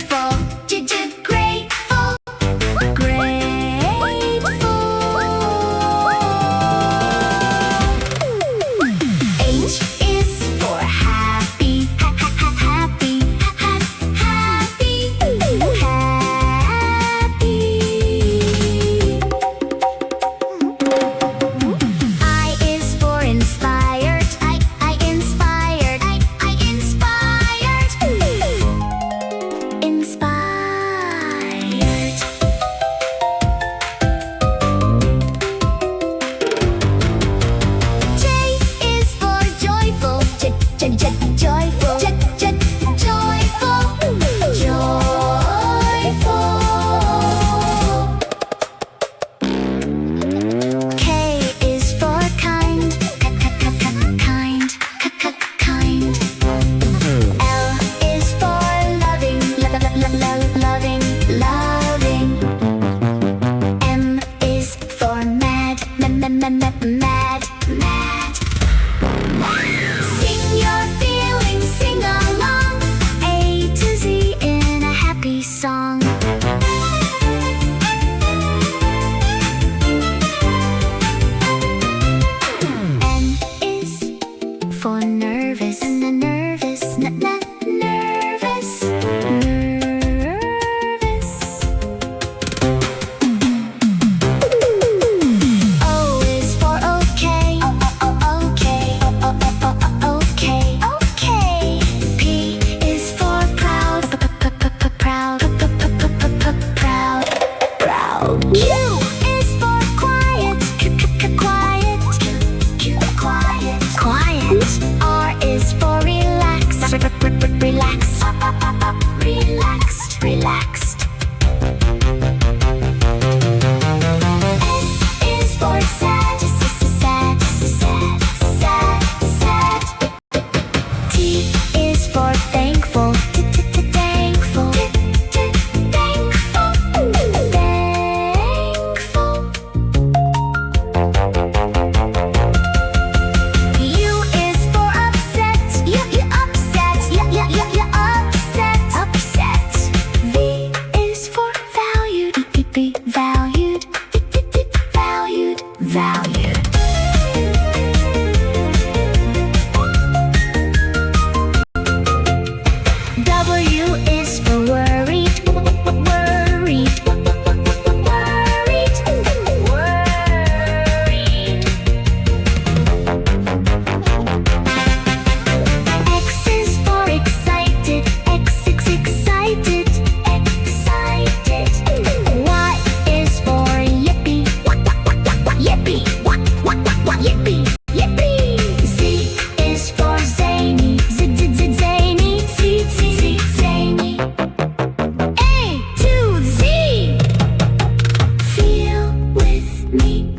grateful. Grateful. Grateful. H is for happy. Happy. Happy. Happy. I is for inspired. I inspired. I inspired. Inspired. J is for joyful. Joyful. Joyful. Joyful. K is for kind. Kind. Kind. L is for loving. Loving. Loving. M is for mad. Mad. Mad. Sing your feelings, sing along. A to Z in a happy song. N is for nervous. Nervous. Nervous. Nervous. O is for okay. Okay. Okay. Okay. P is for proud. Proud. Proud. Proud. Q is for quiet. Quiet. Quiet. Quiet. R is for relax. Relax. Relaxed. Relaxed. S is for sad. Sad. Sad. Sad. T is for thankful. Thankful. Thankful. Thankful. U is for upset. You upset. You upset. Upset. V is for valued. Valued. Valued. Valued. W is for worried. Worried. Worried. Worried. X is for excited. Excited. Excited. Y is for yippee. Yippee. Yippee. Yippee. Z is for zany. Zany. Zany. A to Z. Feel with me.